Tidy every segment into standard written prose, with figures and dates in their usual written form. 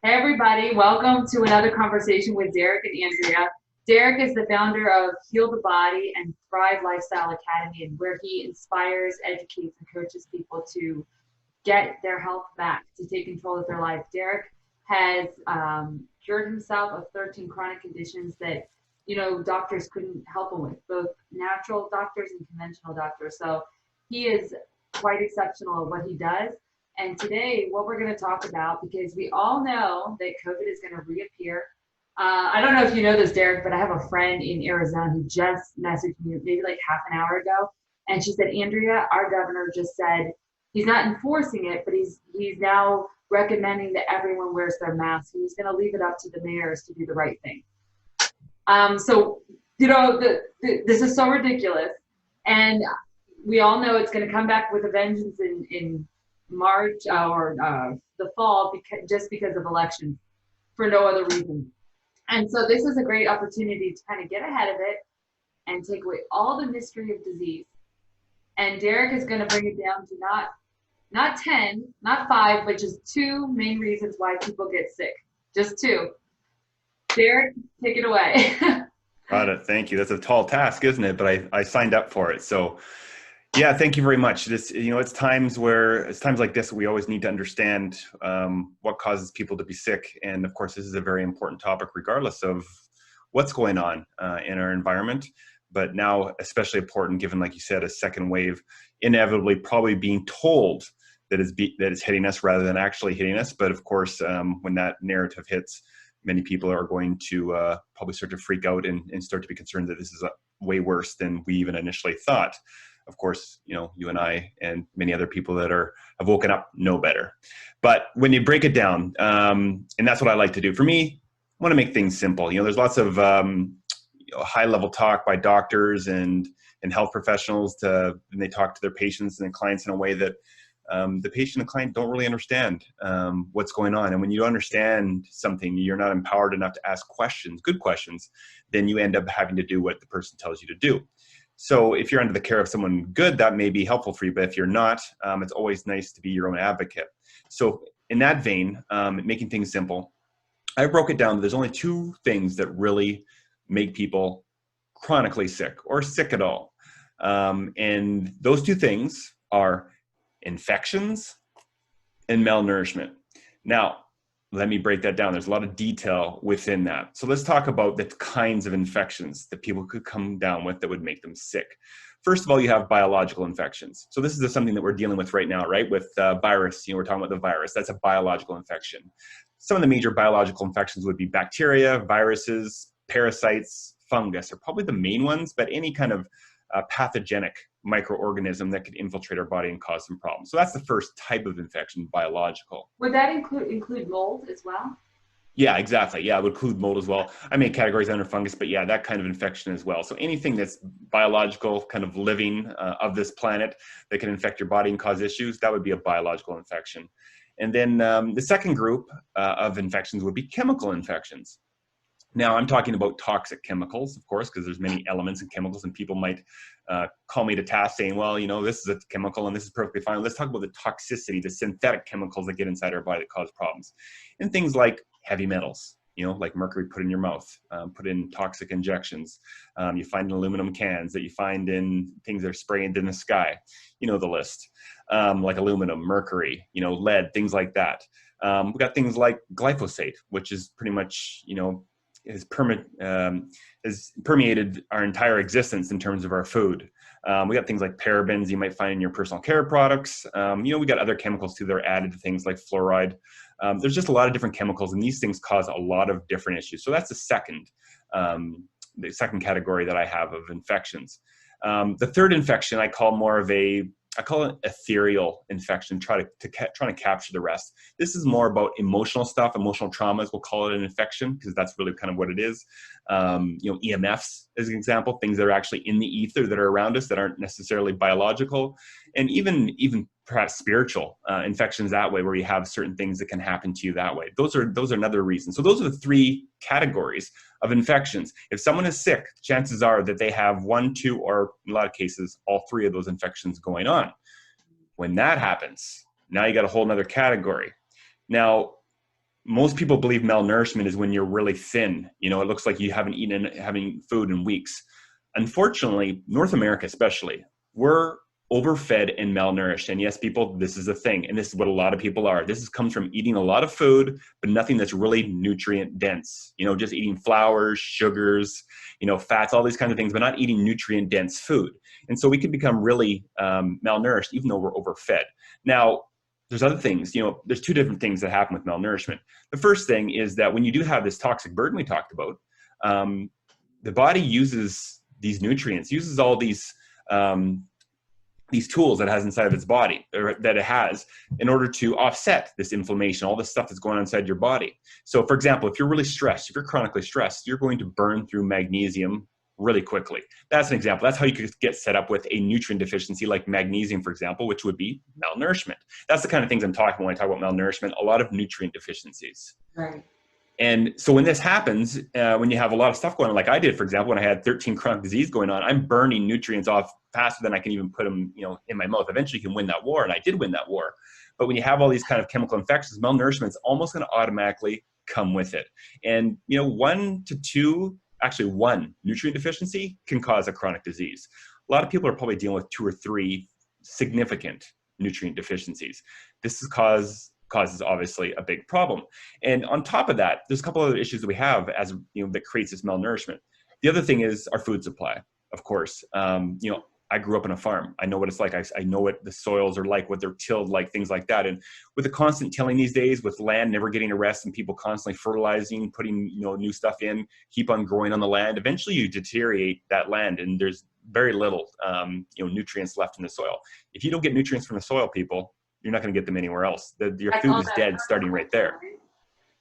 Hey everybody, welcome to another conversation with Derek and Andrea. Derek is the founder of Heal the Body and Thrive Lifestyle Academy, and where he inspires, educates, and coaches people to get their health back, to take control of their life. Derek has cured himself of 13 chronic conditions that doctors couldn't help him with, both natural doctors and conventional doctors. So he is quite exceptional at what he does. And today, what we're going to talk about, because we all know that COVID is going to reappear. I don't know if you know this, Derek, but I have a friend in Arizona who just messaged me maybe like half an hour ago, and she said, Andrea, our governor just said he's not enforcing it, but he's now recommending that everyone wears their mask. And he's going to leave it up to the mayors to do the right thing. So this is so ridiculous, and we all know it's going to come back with a vengeance in March or the fall, just because of elections, for no other reason. And so this is a great opportunity to kind of get ahead of it and take away all the mystery of disease. And Derek is going to bring it down to not 10, not 5, but just 2 main reasons why people get sick. Just 2. Derek, take it away. Got it. Thank you. That's a tall task, isn't it? But I signed up for it. So yeah, thank you very much. It's times like this, we always need to understand what causes people to be sick. And of course, this is a very important topic, regardless of what's going on in our environment. But now, especially important, given, like you said, a second wave, inevitably probably being told that it's hitting us rather than actually hitting us. But of course, when that narrative hits, many people are going to probably start to freak out and start to be concerned that this is way worse than we even initially thought. Of course, you and I and many other people that have woken up know better. But when you break it down, and that's what I like to do. For me, I want to make things simple. There's lots of high-level talk by doctors and health professionals and they talk to their patients and their clients in a way that the patient and client don't really understand what's going on. And when you don't understand something, you're not empowered enough to ask questions, good questions, then you end up having to do what the person tells you to do. So if you're under the care of someone good, that may be helpful for you. But if you're not, it's always nice to be your own advocate. So in that vein, making things simple, I broke it down. There's only 2 things that really make people chronically sick or sick at all. And those 2 things are infections and malnourishment. Now, let me break that down. There's a lot of detail within that. So let's talk about the kinds of infections that people could come down with that would make them sick. First of all, you have biological infections. So this is something that we're dealing with right now, right? With virus, we're talking about the virus. That's a biological infection. Some of the major biological infections would be bacteria, viruses, parasites, fungus are probably the main ones, but any kind of pathogenic microorganism that could infiltrate our body and cause some problems. So that's the first type of infection, biological. Would that include mold as well? Yeah, exactly. Yeah, it would include mold as well. I made categories under fungus, but yeah, that kind of infection as well. So anything that's biological, kind of living of this planet that can infect your body and cause issues, that would be a biological infection. And then the second group of infections would be chemical infections. Now, I'm talking about toxic chemicals, of course, because there's many elements in chemicals, and people might call me to task saying, well, this is a chemical and this is perfectly fine. Let's talk about the toxicity, the synthetic chemicals that get inside our body that cause problems. And things like heavy metals, like mercury put in your mouth, put in toxic injections. You find in aluminum cans, that you find in things that are sprayed in the sky. The list, like aluminum, mercury, lead, things like that. We've got things like glyphosate, which is pretty much, has permeated our entire existence in terms of our food. We got things like parabens you might find in your personal care products. We got other chemicals too that are added to things like fluoride. There's just a lot of different chemicals, and these things cause a lot of different issues. So that's the second category that I have of infections. The third infection I call it ethereal infection, trying to capture the rest. This is more about emotional stuff, emotional traumas. We'll call it an infection because that's really kind of what it is. EMFs, as an example, things that are actually in the ether that are around us that aren't necessarily biological, and even perhaps spiritual infections that way, where you have certain things that can happen to you that way. Those are another reason. So those are the 3 categories of infections. If someone is sick, chances are that they have 1, 2, or in a lot of cases, all 3 of those infections going on. When that happens, now you got a whole nother category. Now, most people believe malnourishment is when you're really thin. You know, it looks like you haven't eaten having food in weeks. Unfortunately, North America especially, we're overfed and malnourished. And yes, people, this is a thing. And this is what a lot of people are. Comes from eating a lot of food, but nothing that's really nutrient dense. You know, just eating flours, sugars, you know, fats, all these kinds of things, but not eating nutrient dense food. And so we can become really malnourished, even though we're overfed. Now, there's other things, you know, there's two different things that happen with malnourishment. The first thing is that when you do have this toxic burden we talked about, the body uses these nutrients, uses all these tools that it has inside of its body, or that it has, in order to offset this inflammation, all this stuff that's going on inside your body. So for example, if you're really stressed, if you're chronically stressed, you're going to burn through magnesium really quickly. That's an example. That's how you could get set up with a nutrient deficiency like magnesium, for example, which would be malnourishment. That's the kind of things I'm talking about when I talk about malnourishment, a lot of nutrient deficiencies. Right. And so when this happens, when you have a lot of stuff going on, like I did, for example, when I had 13 chronic disease going on, I'm burning nutrients off faster than I can even put them, you know, in my mouth. Eventually you can win that war, and I did win that war. But when you have all these kind of chemical infections, malnourishment is almost going to automatically come with it. And, you know, one nutrient deficiency can cause a chronic disease. A lot of people are probably dealing with 2 or 3 significant nutrient deficiencies. This causes obviously a big problem. And on top of that, there's a couple other issues that we have as, you know, that creates this malnourishment. The other thing is our food supply, of course. You know, I grew up on a farm. I know what it's like. I know what the soils are like, what they're tilled like, things like that. And with the constant tilling these days, with land never getting a rest and people constantly fertilizing, putting, you know, new stuff in, keep on growing on the land, eventually you deteriorate that land and there's very little, you know, nutrients left in the soil. If you don't get nutrients from the soil, people, you're not going to get them anywhere else. Your food is dead starting right there. Right?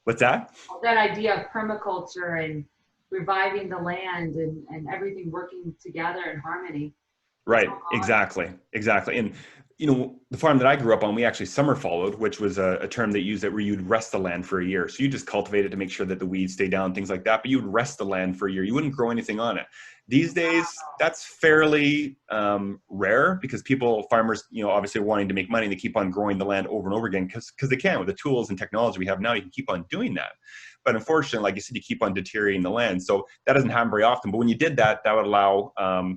What's that? That idea of permaculture and reviving the land and everything working together in harmony. Right. Exactly. And, you know, the farm that I grew up on, we actually summer followed, which was a term that used that where you'd rest the land for a year. So you just cultivate it to make sure that the weeds stay down, things like that. But you'd rest the land for a year. You wouldn't grow anything on it. These days, that's fairly rare because farmers, you know, obviously are wanting to make money. They keep on growing the land over and over again because they can. With the tools and technology we have now, you can keep on doing that. But unfortunately, like you said, you keep on deteriorating the land. So that doesn't happen very often. But when you did that, that would allow,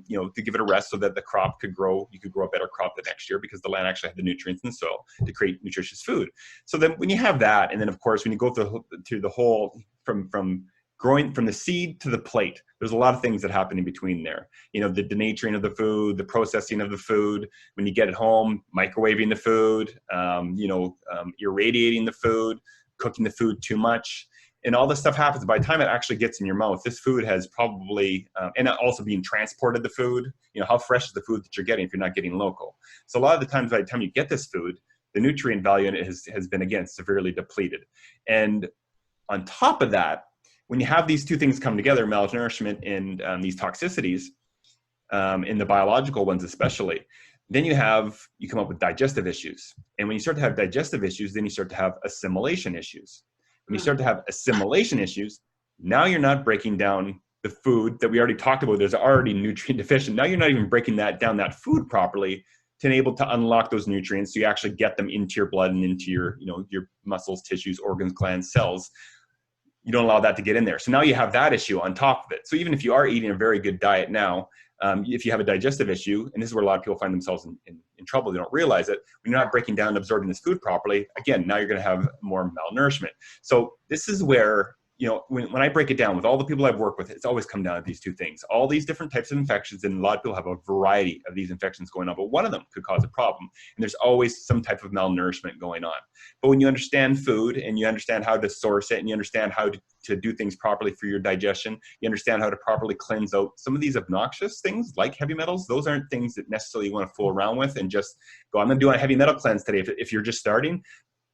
you know, to give it a rest so that the crop could grow. You could grow a better crop the next year because the land actually had the nutrients in the soil to create nutritious food. So then when you have that, and then of course, when you go through the whole from growing from the seed to the plate, there's a lot of things that happen in between there. You know, the denaturing of the food, the processing of the food, when you get it home, microwaving the food, you know, irradiating the food, cooking the food too much. And all this stuff happens. By the time it actually gets in your mouth, this food has probably, and also being transported the food, you know, how fresh is the food that you're getting if you're not getting local? So a lot of the times by the time you get this food, the nutrient value in it has been, again, severely depleted. And on top of that, when you have these two things come together, malnourishment and these toxicities, in the biological ones especially, then you come up with digestive issues. And when you start to have digestive issues, then you start to have assimilation issues. When you start to have assimilation issues, now you're not breaking down the food that we already talked about. There's already nutrient deficient. Now you're not even breaking that food properly to enable to unlock those nutrients so you actually get them into your blood and into your, you know, your muscles, tissues, organs, glands, cells. You don't allow that to get in there. So now you have that issue on top of it. So even if you are eating a very good diet now, if you have a digestive issue, and this is where a lot of people find themselves in trouble, they don't realize it, when you're not breaking down and absorbing this food properly, again, now you're going to have more malnourishment. So this is where, you know, when I break it down with all the people I've worked with, it's always come down to these two things. All these different types of infections, and a lot of people have a variety of these infections going on, but one of them could cause a problem. And there's always some type of malnourishment going on. But when you understand food and you understand how to source it and you understand how to do things properly for your digestion, you understand how to properly cleanse out some of these obnoxious things like heavy metals. Those aren't things that necessarily you want to fool around with and just go, I'm going to do a heavy metal cleanse today. If you're just starting,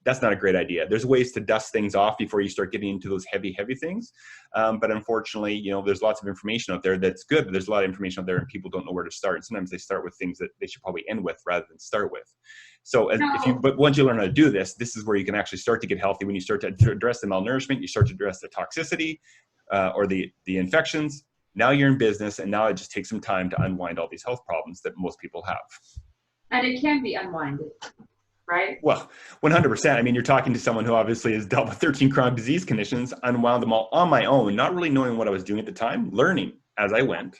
that's not a great idea. There's ways to dust things off before you start getting into those heavy things. But unfortunately, you know, there's lots of information out there that's good, but there's a lot of information out there and people don't know where to start. And sometimes they start with things that they should probably end with rather than start with. So but once you learn how to do this, this is where you can actually start to get healthy. When you start to address the malnourishment, you start to address the toxicity or the infections. Now you're in business, and now it just takes some time to unwind all these health problems that most people have. And it can be unwinded. right? Well, 100%. I mean, you're talking to someone who obviously has dealt with 13 chronic disease conditions, unwound them all on my own, not really knowing what I was doing at the time, learning as I went.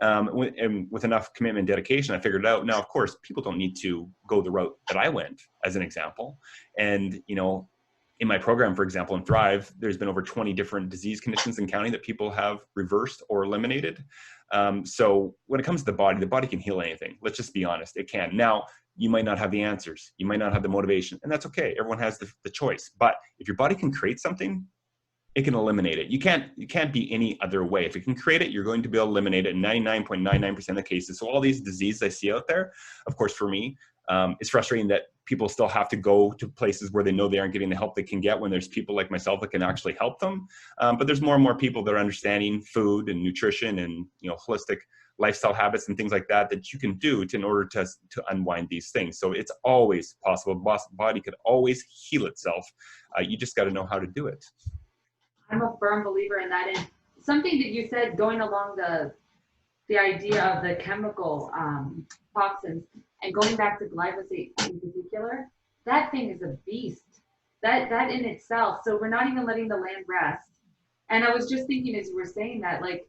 And with enough commitment and dedication, I figured it out. Now, of course, people don't need to go the route that I went, as an example. And, you know, in my program, for example, in Thrive, there's been over 20 different disease conditions and counting that people have reversed or eliminated. So when it comes to the body can heal anything. Let's just be honest. It can. Now, you might not have the answers. You might not have the motivation, and that's okay. Everyone has the choice. But if your body can create something, it can eliminate it. You can't be any other way. If it can create it, you're going to be able to eliminate it in 99.99% of the cases. So all these diseases I see out there, of course, for me, it's frustrating that people still have to go to places where they know they aren't getting the help they can get when there's people like myself that can actually help them. But there's more and more people that are understanding food and nutrition and, you know, holistic lifestyle habits and things like that you can do in order to unwind these things. So it's always possible. Body could always heal itself. You just got to know how to do it. I'm a firm believer in that. And something that you said going along the idea of the chemical toxins and going back to glyphosate in particular, that thing is a beast. That in itself. So we're not even letting the land rest. And I was just thinking as you were saying that, like,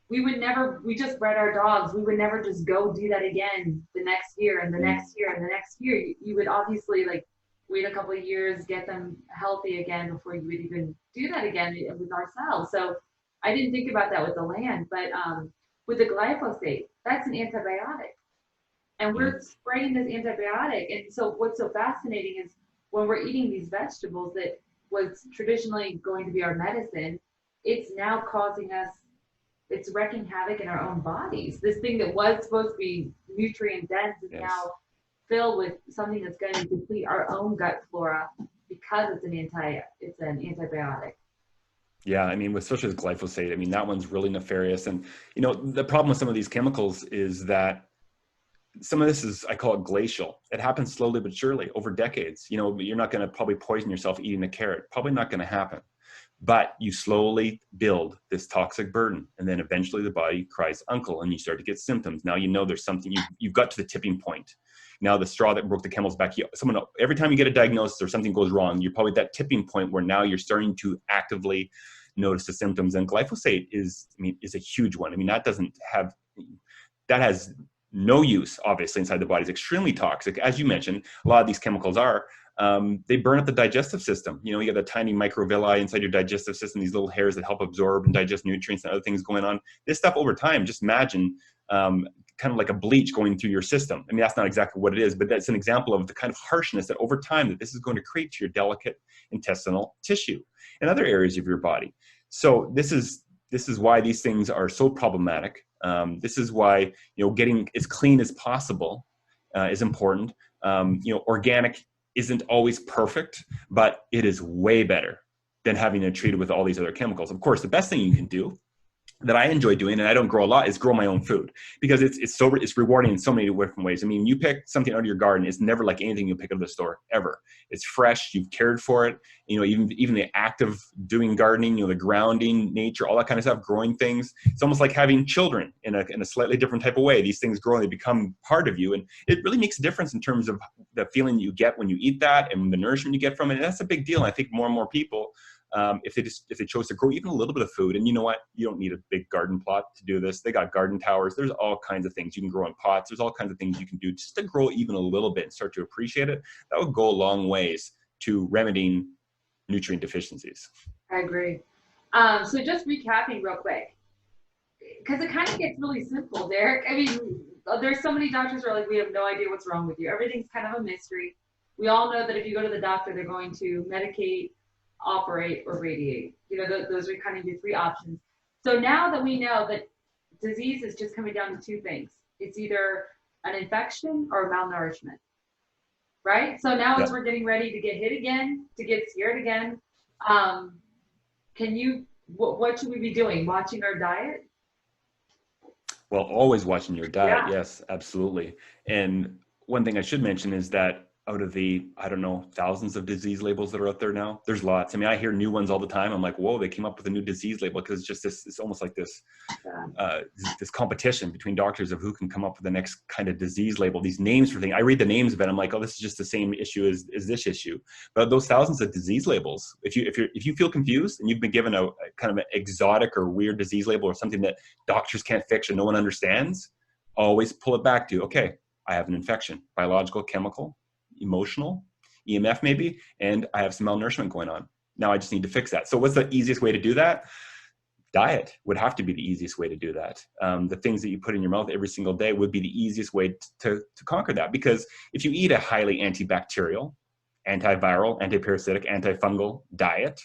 we just bred our dogs. We would never just go do that again the next year and the next year and the next year. You would obviously like wait a couple of years, get them healthy again before you would even do that again with ourselves. So I didn't think about that with the land, but with the glyphosate, that's an antibiotic. And we're spraying this antibiotic. And so what's so fascinating is when we're eating these vegetables that was traditionally going to be our medicine, it's now causing us, it's wreaking havoc in our own bodies. This thing that was supposed to be nutrient dense is now filled with something that's going to deplete our own gut flora because it's an antibiotic. Yeah, I mean, with such as glyphosate, I mean, that one's really nefarious. And, you know, the problem with some of these chemicals is that some of this is, I call it glacial. It happens slowly but surely over decades. You know, you're not going to probably poison yourself eating a carrot. Probably not going to happen. But you slowly build this toxic burden, and then eventually the body cries uncle, and you start to get symptoms. Now you know there's something, you've got to the tipping point. Now the straw that broke the camel's back, every time you get a diagnosis or something goes wrong, you're probably at that tipping point where now you're starting to actively notice the symptoms. And glyphosate is a huge one. I mean, that has no use, obviously, inside the body. It's extremely toxic. As you mentioned, a lot of these chemicals they burn up the digestive system. You know, you got the tiny microvilli inside your digestive system, these little hairs that help absorb and digest nutrients and other things going on. This stuff over time, just imagine kind of like a bleach going through your system. I mean, that's not exactly what it is, but that's an example of the kind of harshness that over time that this is going to create to your delicate intestinal tissue and other areas of your body. So this is why these things are so problematic. This is why, you know, getting as clean as possible is important. You know, organic isn't always perfect, but it is way better than having to treat it with all these other chemicals. Of course, the best thing you can do that I enjoy doing, and I don't grow a lot, is grow my own food, because it's rewarding in so many different ways. I mean, you pick something out of your garden, it's never like anything you pick out of the store ever. It's fresh, you've cared for it. You know, even the act of doing gardening, you know, the grounding nature, all that kind of stuff, growing things. It's almost like having children in a slightly different type of way. These things grow and they become part of you, and it really makes a difference in terms of the feeling you get when you eat that and the nourishment you get from it. And that's a big deal. And I think more and more people, if they chose to grow even a little bit of food, and you know what, you don't need a big garden plot to do this. They got garden towers. There's all kinds of things you can grow in pots. There's all kinds of things you can do just to grow even a little bit and start to appreciate it. That would go a long ways to remedying nutrient deficiencies. I agree. So just recapping real quick, because it kind of gets really simple, Derek. I mean, there's so many doctors who are like, we have no idea what's wrong with you. Everything's kind of a mystery. We all know that if you go to the doctor, they're going to medicate, operate, or radiate. You know, those are kind of your three options. So now that we know that disease is just coming down to two things, it's either an infection or malnourishment, right? So now as we're getting ready to get hit again, to get scared again, what should we be doing? Watching our diet? Well, always watching your diet. Yeah. Yes, absolutely. And one thing I should mention is that out of the, I don't know, thousands of disease labels that are out there now. There's lots. I mean, I hear new ones all the time. I'm like, whoa, they came up with a new disease label, because it's just this, it's almost like this, this competition between doctors of who can come up with the next kind of disease label, these names for things. I read the names of it. I'm like, oh, this is just the same issue as this issue. But those thousands of disease labels, if you feel confused and you've been given a kind of an exotic or weird disease label or something that doctors can't fix or no one understands, always pull it back to, okay, I have an infection, biological, chemical, emotional, EMF maybe, and I have some malnourishment going on. Now I just need to fix that. So what's the easiest way to do that? Diet would have to be the easiest way to do that. The things that you put in your mouth every single day would be the easiest way to conquer that. Because if you eat a highly antibacterial, antiviral, antiparasitic, antifungal diet,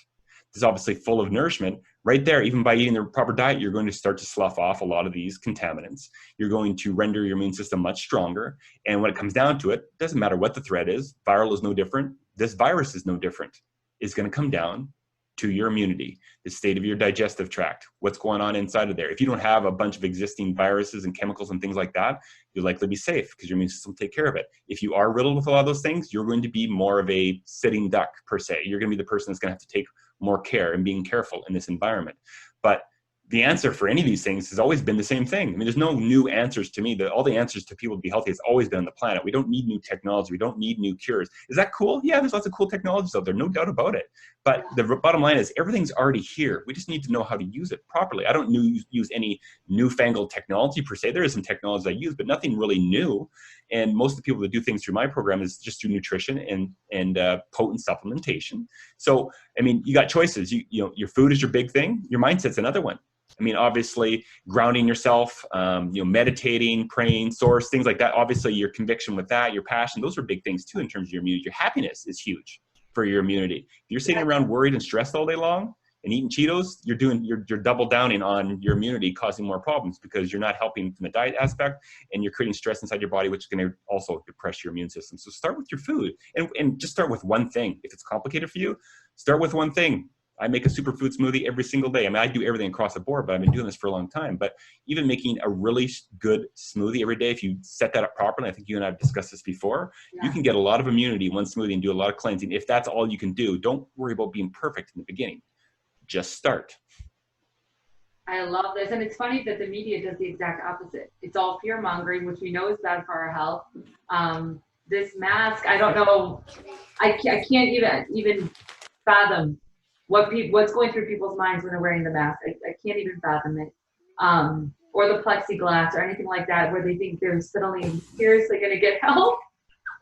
that's obviously full of nourishment, right there, even by eating the proper diet, you're going to start to slough off a lot of these contaminants. You're going to render your immune system much stronger. And when it comes down to it, it doesn't matter what the threat is. Viral is no different. This virus is no different. It's going to come down to your immunity, the state of your digestive tract, what's going on inside of there. If you don't have a bunch of existing viruses and chemicals and things like that, you'll likely be safe because your immune system will take care of it. If you are riddled with a lot of those things, you're going to be more of a sitting duck per se. You're going to be the person that's going to have to take more care and being careful in this environment. But the answer for any of these things has always been the same thing. I mean, there's no new answers to me. All the answers to people to be healthy has always been on the planet. We don't need new technology. We don't need new cures. Is that cool? Yeah, there's lots of cool technologies out there, no doubt about it. But the bottom line is everything's already here. We just need to know how to use it properly. I don't use any newfangled technology per se. There is some technologies I use, but nothing really new. And most of the people that do things through my program is just through nutrition and potent supplementation. So, I mean, you got choices. You know, your food is your big thing. Your mindset's another one. I mean, obviously, grounding yourself, meditating, praying, source, things like that. Obviously, your conviction with that, your passion, those are big things too in terms of your immunity. Your happiness is huge for your immunity. If you're sitting around worried and stressed all day long and eating Cheetos, you're double downing on your immunity, causing more problems because you're not helping from the diet aspect and you're creating stress inside your body, which is going to also depress your immune system. So start with your food and just start with one thing. If it's complicated for you, start with one thing. I make a superfood smoothie every single day. I mean, I do everything across the board, but I've been doing this for a long time. But even making a really good smoothie every day, if you set that up properly, I think you and I have discussed this before, you can get a lot of immunity in one smoothie and do a lot of cleansing. If that's all you can do, don't worry about being perfect in the beginning. Just start. I love this. And it's funny that the media does the exact opposite. It's all fear mongering, which we know is bad for our health. This mask, I don't know, I can't even fathom what's going through people's minds when they're wearing the mask. I can't even fathom it. Or the plexiglass or anything like that, where they think they're suddenly seriously going to get help.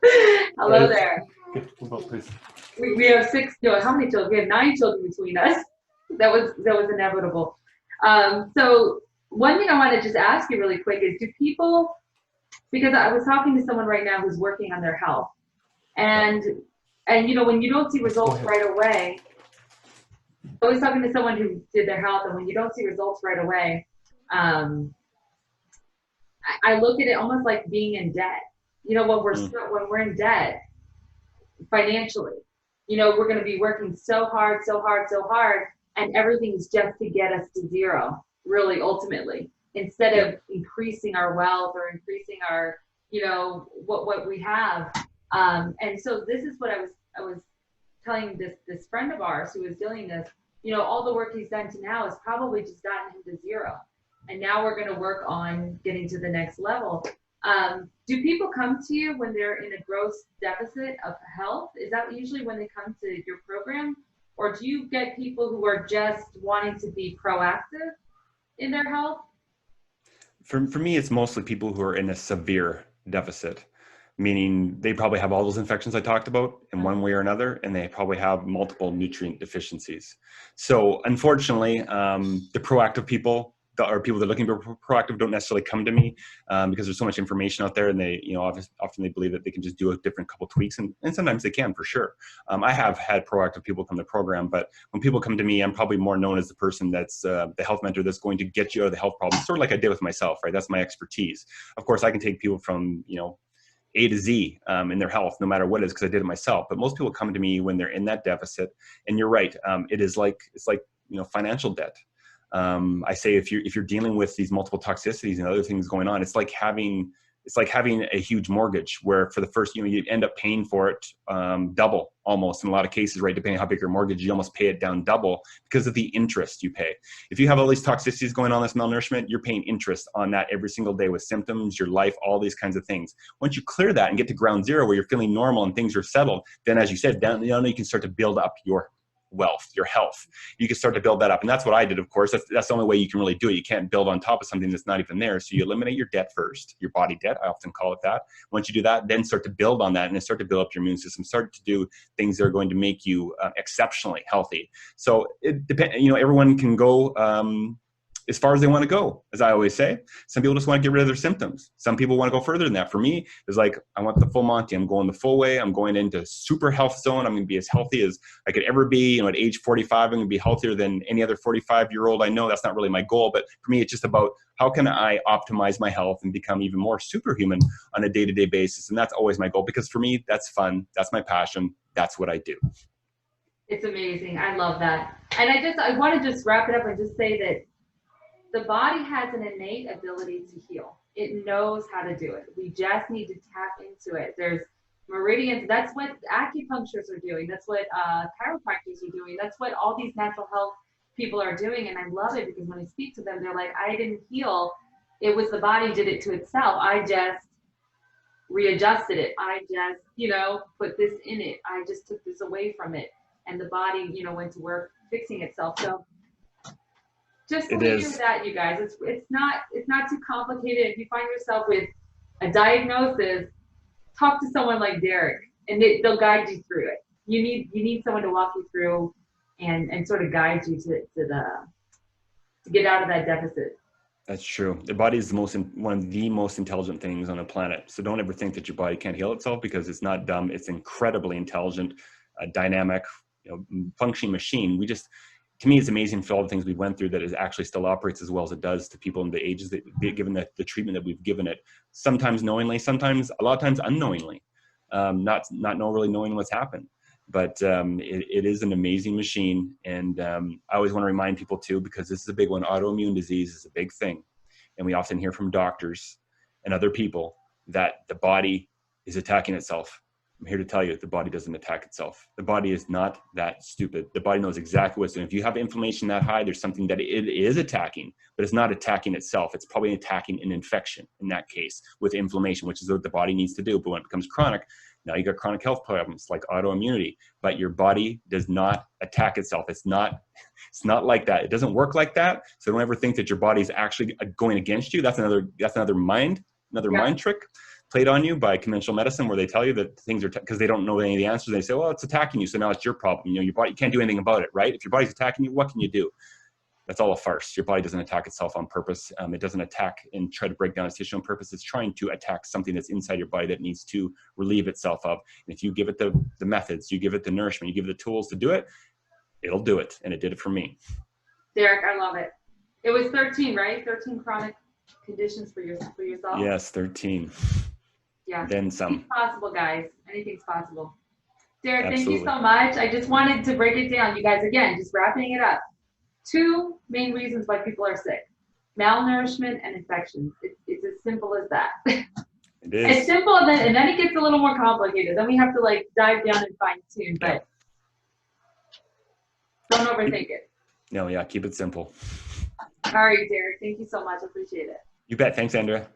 Hello there. We have how many children? We have 9 children between us. That was inevitable. So one thing I want to just ask you really quick is, do people, because I was talking to someone right now who's working on their health, and when you don't see results right away, I was talking to someone who did their health, and when you don't see results right away, I look at it almost like being in debt. When we're in debt financially, we're going to be working so hard, and everything is just to get us to zero, really, ultimately, instead of increasing our wealth or increasing our, what we have. And so this is what I was telling this friend of ours who was doing this, all the work he's done to now has probably just gotten him to zero. And now we're going to work on getting to the next level. Do people come to you when they're in a gross deficit of health? Is that usually when they come to your program? Or do you get people who are just wanting to be proactive in their health? For me, it's mostly people who are in a severe deficit, meaning they probably have all those infections I talked about in one way or another, and they probably have multiple nutrient deficiencies. So unfortunately, the proactive people, or people that are looking to be proactive, don't necessarily come to me because there's so much information out there, and they, often they believe that they can just do a different couple tweaks, and sometimes they can, for sure. I have had proactive people come to the program, but when people come to me, I'm probably more known as the person that's the health mentor that's going to get you out of the health problem, sort of like I did with myself, right? That's my expertise. Of course, I can take people from, A to Z in their health, no matter what it is, because I did it myself. But most people come to me when they're in that deficit, and you're right. It's like financial debt. I say if you're dealing with these multiple toxicities and other things going on, it's like having it's like having a huge mortgage where for the first, you end up paying for it double almost in a lot of cases, right? Depending on how big your mortgage, you almost pay it down double because of the interest you pay. If you have all these toxicities going on, this malnourishment, you're paying interest on that every single day with symptoms, your life, all these kinds of things. Once you clear that and get to ground zero where you're feeling normal and things are settled, then as you said, then you can start to build up your wealth, your health. You can start to build that up. And that's what I did, of course. That's the only way you can really do it. You can't build on top of something that's not even there. So you eliminate your debt first, your body debt, I often call it that. Once you do that, then start to build on that and then start to build up your immune system, start to do things that are going to make you exceptionally healthy. So it depends, everyone can go as far as they want to go, as I always say. Some people just want to get rid of their symptoms. Some people want to go further than that. For me, it's like, I want the full Monty. I'm going the full way. I'm going into super health zone. I'm going to be as healthy as I could ever be. At age 45, I'm going to be healthier than any other 45-year-old I know. That's not really my goal, but for me, it's just about how can I optimize my health and become even more superhuman on a day-to-day basis. And that's always my goal, because for me, that's fun. That's my passion. That's what I do. It's amazing. I love that. And I want to just wrap it up and just say that the body has an innate ability to heal. It knows how to do it. We just need to tap into it. There's meridians. That's what acupuncturists are doing. That's what chiropractors are doing. That's what all these natural health people are doing. And I love it because when I speak to them, they're like, I didn't heal. It was the body did it to itself. I just readjusted it. I just, put this in it. I just took this away from it. And the body, went to work fixing itself. So just leave you with that, you guys. It's not too complicated. If you find yourself with a diagnosis, talk to someone like Derek, and they'll guide you through it. You need someone to walk you through and sort of guide you to get out of that deficit. That's true. The body is one of the most intelligent things on the planet. So don't ever think that your body can't heal itself, because it's not dumb. It's incredibly intelligent, dynamic, functioning machine. To me, it's amazing for all the things we went through that it actually still operates as well as it does to people in the ages that, given the treatment that we've given it, sometimes knowingly, a lot of times unknowingly, not really knowing what's happened. But it is an amazing machine. And I always want to remind people too, because this is a big one, autoimmune disease is a big thing. And we often hear from doctors and other people that the body is attacking itself. I'm here to tell you that the body doesn't attack itself. The body is not that stupid. The body knows exactly what's doing. If you have inflammation that high, there's something that it is attacking, but it's not attacking itself. It's probably attacking an infection in that case with inflammation, which is what the body needs to do. But when it becomes chronic, now you got chronic health problems like autoimmunity, but your body does not attack itself. It's not like that. It doesn't work like that. So don't ever think that your body is actually going against you. That's another mind trick played on you by conventional medicine, where they tell you that things are, because they don't know any of the answers. They say, well, it's attacking you, so now it's your problem. Your body, you can't do anything about it, right? If your body's attacking you, what can you do? That's all a farce. Your body doesn't attack itself on purpose. It doesn't attack and try to break down its tissue on purpose. It's trying to attack something that's inside your body that needs to relieve itself of. And if you give it the methods, you give it the nourishment, you give it the tools to do it, it'll do it. And it did it for me. Derek, I love it. It was 13, right? 13 chronic conditions for yourself? Yes, 13. Yeah. Then some. Anything's possible, guys. Anything's possible. Derek, Absolutely. Thank you so much. I just wanted to break it down. You guys, again, just wrapping it up. 2 main reasons why people are sick: malnourishment and infections. It's as simple as that. It is. It's simple, and then it gets a little more complicated. Then we have to dive down and fine tune, but don't overthink it. No, yeah, keep it simple. All right, Derek. Thank you so much. I appreciate it. You bet. Thanks, Andrea.